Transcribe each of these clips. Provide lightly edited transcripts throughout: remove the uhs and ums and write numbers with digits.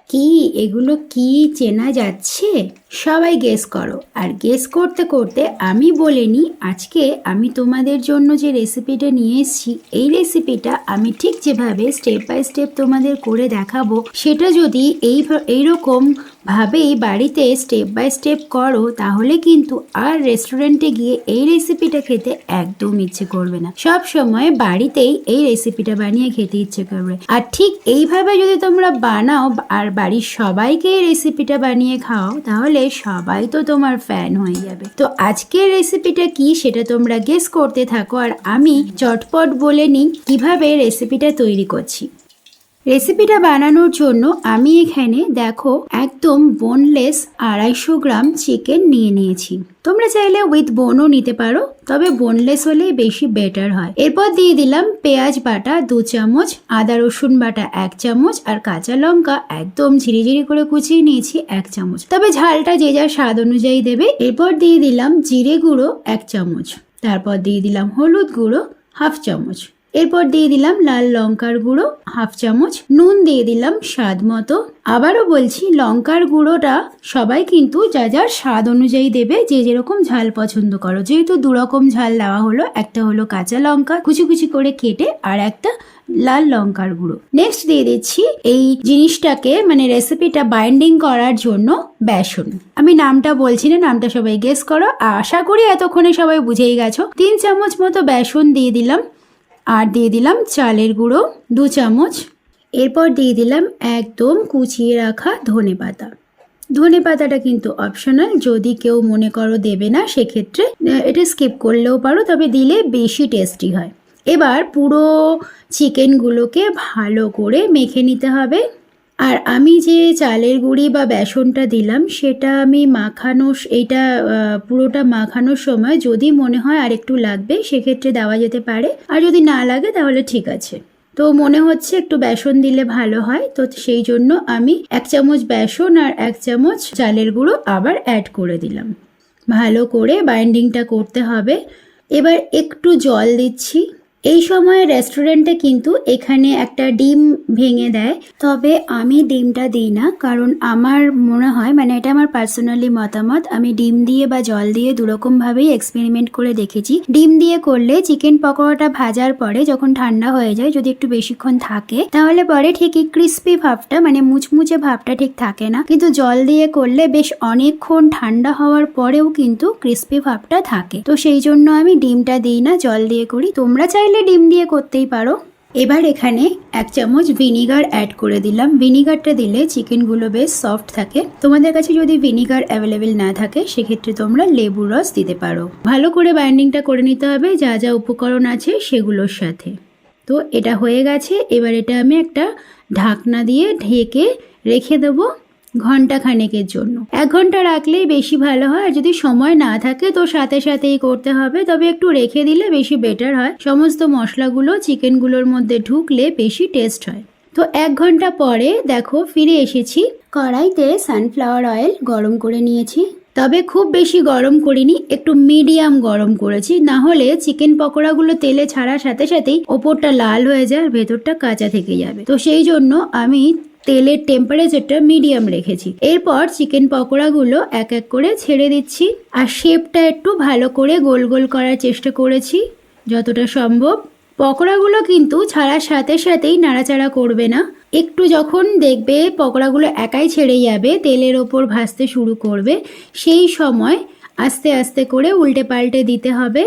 কি এগুলো কি চেনা যাচ্ছে? সবাই গেস করো। আর গেস করতে করতে আমি বলে নিই, আজকে আমি তোমাদের জন্য যে রেসিপিটা নিয়ে এসেছি, এই রেসিপিটা আমি ঠিক যেভাবে স্টেপ বাই স্টেপ তোমাদের করে দেখাবো, সেটা যদি এইরকম ভাবেই বাড়িতে স্টেপ বাই স্টেপ করো, তাহলে কিন্তু আর রেস্টুরেন্টে গিয়ে এই রেসিপিটা খেতে একদম ইচ্ছে করবে না। সব সময় বাড়িতেই এই রেসিপিটা বানিয়ে খেতে ইচ্ছে করবে। আর ঠিক এইভাবে যদি তোমরা বানাও আর বাড়ির সবাইকে এই রেসিপিটা বানিয়ে খাও, তাহলে সবাই তো তোমার ফ্যান হয়ে যাবে। তো আজকের রেসিপিটা কি সেটা তোমরা গেস করতে থাকো, আর আমি চটপট বলে নিই কিভাবে রেসিপিটা তৈরি করছি। রেসিপিটা বানানোর জন্য আমি এখানে দেখো একদম বোনলেস 250 গ্রাম চিকেন নিয়ে নিয়েছি। তোমরা চাইলে উইথ বোনও নিতে পারো, তবে বোনলেস হলেই বেশি বেটার হয়। এরপর দিয়ে দিলাম পেঁয়াজ বাটা 2 চামচ, আদা রসুন বাটা 1 চামচ, আর কাঁচা লঙ্কা একদম ঝিরিঝিরি করে কুচিয়ে নিয়েছি 1 চামচ। তবে ঝালটা যে যার স্বাদ অনুযায়ী দেবে। এরপর দিয়ে দিলাম জিরে গুঁড়ো 1 চামচ, তারপর দিয়ে দিলাম হলুদ গুঁড়ো 1/2 চামচ, এরপর দিয়ে দিলাম লাল লঙ্কার গুঁড়ো 1/2 চামচ, নুন দিয়ে দিলাম স্বাদ মতো। আবারও বলছি, লঙ্কার গুঁড়োটা সবাই কিন্তু যা যার স্বাদ অনুযায়ী দেবে, যে যেরকম ঝাল পছন্দ করো। যেহেতু 2 রকম ঝাল দেওয়া হলো, একটা হলো কাঁচা লঙ্কা কুচি কুচি করে কেটে, আর একটা লাল লঙ্কার গুঁড়ো। নেক্সট দিয়ে দিচ্ছি এই জিনিসটাকে মানে রেসিপিটা বাইন্ডিং করার জন্য বেসন। আমি নামটা বলছি না, নামটা সবাই গেস করো। আশা করি এতক্ষণে সবাই বুঝেই গেছো। 3 চামচ মতো বেসন দিয়ে দিলাম, আর দিয়ে দিলাম চালের গুঁড়ো 2 চামচ। এরপর দিয়ে দিলাম একদম কুচিয়ে রাখা ধনেপাতা। ধনেপাতাটা কিন্তু অপশনাল, যদি কেউ মনে করো দেবে না সেক্ষেত্রে এটা স্কিপ করলেও পারো, তবে দিলে বেশি টেস্টি হয়। এবার পুরো চিকেনগুলোকে ভালো করে মেখে নিতে হবে। আর আমি যে চালের গুঁড়ি বা বেসনটা দিলাম সেটা আমি এইটা পুরোটা মাখানোর সময় যদি মনে হয় আর একটু লাগবে সেক্ষেত্রে দেওয়া যেতে পারে, আর যদি না লাগে তাহলে ঠিক আছে। তো মনে হচ্ছে একটু বেসন দিলে ভালো হয়, তো সেই জন্য আমি 1 চামচ বেসন আর 1 চামচ চালের গুঁড়ো আবার অ্যাড করে দিলাম। ভালো করে বাইন্ডিংটা করতে হবে। এবার একটু জল দিচ্ছি। এই সময় রেস্টুরেন্টে কিন্তু এখানে একটা ডিম ভেঙে দেয়, তবে আমি ডিমটা দিই না, কারণ আমার মনে হয়, মানে এটা আমার পার্সোনালি মতামত, আমি ডিম দিয়ে বা জল দিয়ে দুরকম ভাবেই এক্সপেরিমেন্ট করে দেখেছি। ডিম দিয়ে করলে চিকেন পকোড়াটা ভাজার পরে যখন ঠান্ডা হয়ে যায়, যদি একটু বেশিক্ষণ থাকে, তাহলে পরে ঠিকই ক্রিস্পি ভাবটা মানে মুচমুচে ভাবটা ঠিক থাকে না। কিন্তু জল দিয়ে করলে বেশ অনেকক্ষণ ঠান্ডা হওয়ার পরেও কিন্তু ক্রিস্পি ভাবটা থাকে। তো সেই জন্য আমি ডিমটা দিই না, জল দিয়ে করি। তোমরা চাইলে ডিম দিয়ে করতেই পারো। এবার এখানে 1 চামচ ভিনিগার অ্যাড করে দিলাম। ভিনিগারটা দিলে চিকেনগুলো বেশ সফট থাকে। তোমাদের কাছে যদি ভিনিগার অ্যাভেলেবেল না থাকে সেক্ষেত্রে তোমরা লেবুর রস দিতে পারো। ভালো করে বাইন্ডিংটা করে নিতে হবে যা যা উপকরণ আছে সেগুলোর সাথে। তো এটা হয়ে গেছে। এবার এটা আমি একটা ঢাকনা দিয়ে ঢেকে রেখে দেবো ঘন্টা খানেকের জন্য। 1 ঘন্টা রাখলেই বেশি ভালো হয়, আর যদি সময় না থাকে তো সাথে সাথেই করতে হবে, তবে একটু রেখে দিলে বেশি বেটার হয়। সমস্ত মশলাগুলো চিকেনগুলোর মধ্যে ঢুকলে বেশি টেস্ট হয়। তো 1 ঘন্টা পরে দেখো ফিরে এসেছি। কড়াইতে সানফ্লাওয়ার অয়েল গরম করে নিয়েছি, তবে খুব বেশি গরম করিনি, একটু মিডিয়াম গরম করেছি, না হলে চিকেন পকোড়াগুলো তেলে ছাড়ার সাথে সাথেই ওপরটা লাল হয়ে যায় আর ভেতরটা কাঁচা থেকে যাবে। তো সেই জন্য আমি তেলের টেম্পারেচারটা মিডিয়াম রেখেছি। এরপর চিকেন পকোড়াগুলো এক এক করে ছেড়ে দিচ্ছি, আর শেপটা একটু ভালো করে গোল গোল করার চেষ্টা করেছি যতটা সম্ভব। পকোড়াগুলো কিন্তু ছাড়ার সাথে সাথেই নাড়াচাড়া করবে না। একটু যখন দেখবে পকোড়াগুলো একাই ছেড়ে যাবে, তেলের ওপর ভাজতে শুরু করবে, সেই সময় আস্তে আস্তে করে উল্টে পাল্টে দিতে হবে।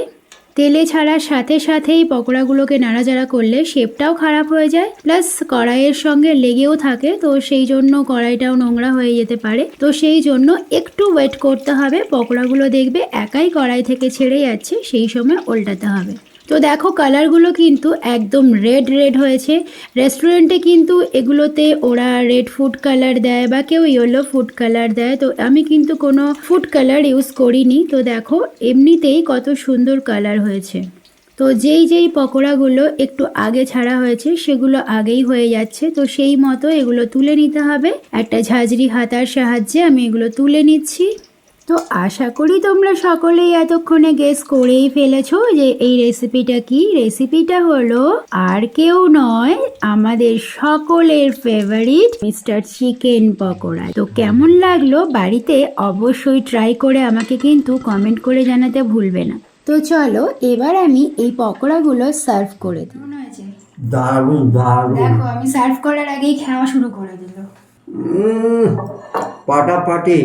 তেলে ছাড়ার সাথে সাথেই পকোড়াগুলোকে নাড়াচাড়া করলে শেপটাও খারাপ হয়ে যায়, প্লাস কড়াইয়ের সঙ্গে লেগেও থাকে, তো সেই জন্য কড়াইটাও নোংরা হয়ে যেতে পারে। তো সেই জন্য একটু ওয়েট করতে হবে। পকোড়াগুলো দেখবে একাই কড়াই থেকে ছেড়ে যাচ্ছে, সেই সময় উল্টাতে হবে। তো দেখো কালারগুলো কিন্তু একদম রেড রেড হয়েছে। রেস্টুরেন্টে কিন্তু এগুলোতে ওরা রেড ফুড কালার দেয় বা কেউ ইয়েলো ফুড কালার দেয়, তো আমি কিন্তু কোনো ফুড কালার ইউজ করিনি। তো দেখো এমনিতেই কত সুন্দর কালার হয়েছে। তো যেই যেই পকোড়াগুলো একটু আগে ছাড়া হয়েছে সেগুলো আগেই হয়ে যাচ্ছে, তো সেই মতো এগুলো তুলে নিতে হবে। একটা ঝাঁঝরি হাতার সাহায্যে আমি এগুলো তুলে নিচ্ছি। তো আশা করি তোমরা সকলেই এতক্ষণে গেস করেই ফেলেছো যে এই রেসিপিটা কি। রেসিপিটা হলো আর কেউ নয়, আমাদের সকলের ফেভারিট মিস্টার চিকেন পকোড়া। তো কেমন লাগলো বাড়িতে অবশ্যই ট্রাই করে আমাকে কিন্তু কমেন্ট করে জানাতে ভুলবে না। তো চলো এবার আমি এই পকোড়াগুলো সার্ভ করে দিই। দারুণ দারুণ। দেখো আমি সার্ভ করার আগেই খাওয়া শুরু করে দিল। পাটাপাটি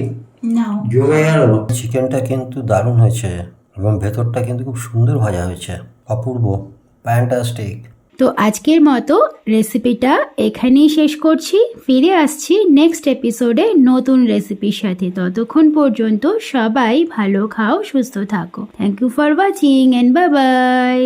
নাও। জমে গেল। চিকেনটা কিন্তু দারুণ হয়েছে এবং ভেতরটা কিন্তু খুব সুন্দর ভাজা হয়েছে, অপূর্ব, ফ্যান্টাস্টিক। তো আজকের মতো রেসিপিটা এখানেই শেষ করছি। ফিরে আসছি নেক্সট এপিসোডে নতুন রেসিপির সাথে। ততক্ষণ পর্যন্ত সবাই ভালো খাও, সুস্থ থাকো। Thank you for watching and bye by.